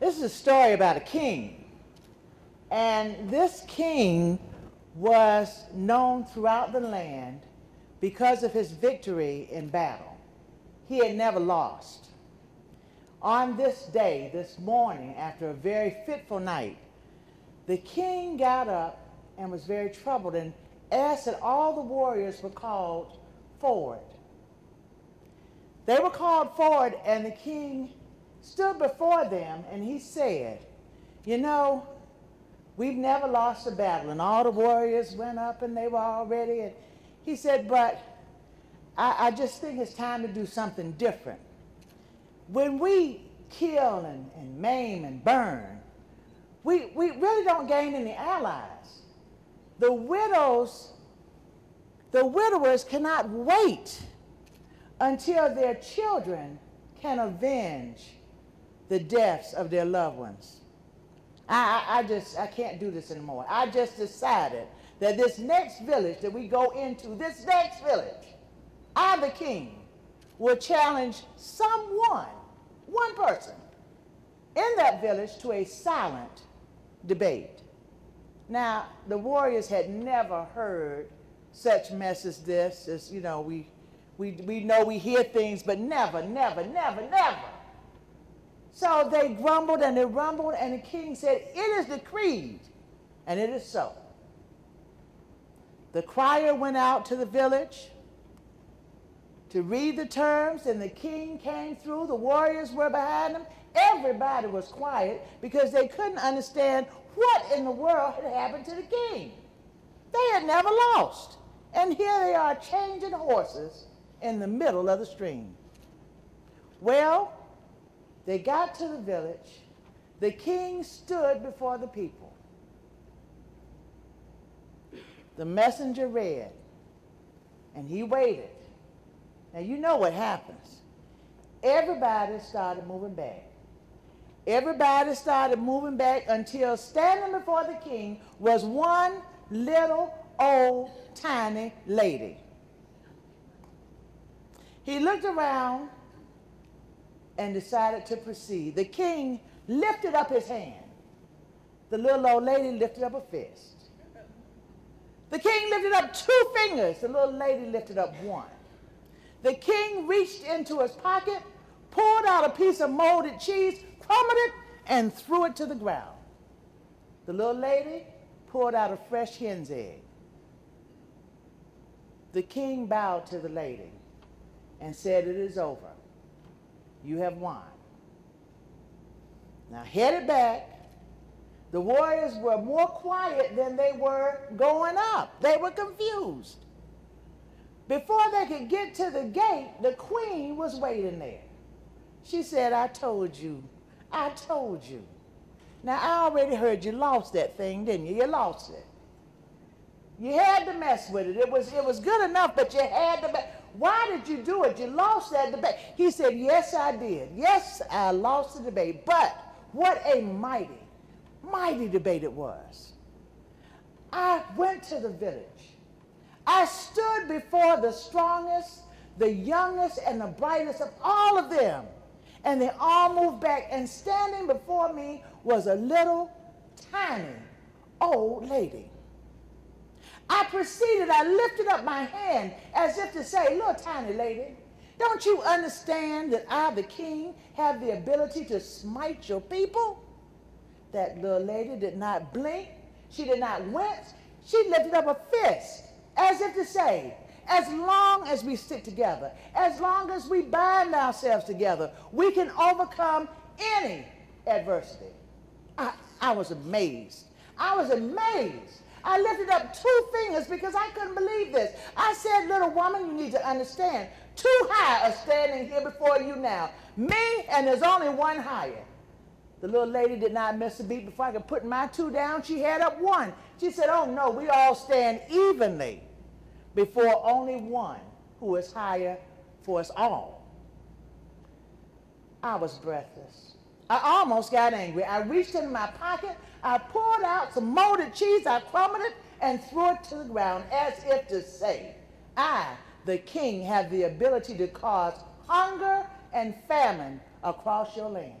This is a story about a king. And this king was known throughout the land because of his victory in battle. He had never lost. On this day, this morning, after a very fitful night, the king got up and was very troubled and asked that all the warriors were called forward. They were called forward, and the king stood before them, and he said, you know, we've never lost a battle. And all the warriors went up, and they were all ready. And he said, but I just think it's time to do something different. When we kill and maim and burn, we really don't gain any allies. The widowers cannot wait until their children can avenge the deaths of their loved ones. I can't do this anymore. I just decided that this next village that we go into, this next village, I, the king, will challenge someone, one person, in that village to a silent debate. Now, the warriors had never heard such mess as this. As, you know, we know we hear things, but never, never, never, never. So they grumbled and they rumbled, and the king said, it is decreed, and it is so. The crier went out to the village to read the terms, and the king came through. The warriors were behind him. Everybody was quiet because they couldn't understand what in the world had happened to the king. They had never lost. And here they are changing horses in the middle of the stream. Well, they got to the village. The king stood before the people. The messenger read, and he waited. Now, you know what happens. Everybody started moving back. Everybody started moving back until standing before the king was one little old tiny lady. He looked around and decided to proceed. The king lifted up his hand. The little old lady lifted up a fist. The king lifted up 2 fingers. The little lady lifted up 1. The king reached into his pocket, pulled out a piece of molded cheese, crumbled it, and threw it to the ground. The little lady pulled out a fresh hen's egg. The king bowed to the lady and said, it is over. You have won. Now, headed back, the warriors were more quiet than they were going up. They were confused. Before they could get to the gate, the queen was waiting there. She said, I told you. I told you. Now, I already heard you lost that thing, didn't you? You lost it. You had to mess with it. It was good enough, but you had to. Why did you do it? You lost that debate. He said, yes, I did. Yes, I lost the debate. But what a mighty, mighty debate it was. I went to the village. I stood before the strongest, the youngest, and the brightest of all of them. And they all moved back, and standing before me was a little, tiny, old lady. I proceeded, I lifted up my hand as if to say, little tiny lady, don't you understand that I, the king, have the ability to smite your people? That little lady did not blink. She did not wince. She lifted up a fist as if to say, as long as we stick together, as long as we bind ourselves together, we can overcome any adversity. I was amazed. I was amazed. I lifted up 2 fingers because I couldn't believe this. I said, little woman, you need to understand, 2 high are standing here before you now. Me, and there's only 1 higher. The little lady did not miss a beat. Before I could put my 2 down, she had up 1. She said, oh no, we all stand evenly before only one who is higher for us all. I was breathless. I almost got angry. I reached in my pocket, I pulled out some molded cheese, I crumbled it, and threw it to the ground as if to say, I, the king, have the ability to cause hunger and famine across your land.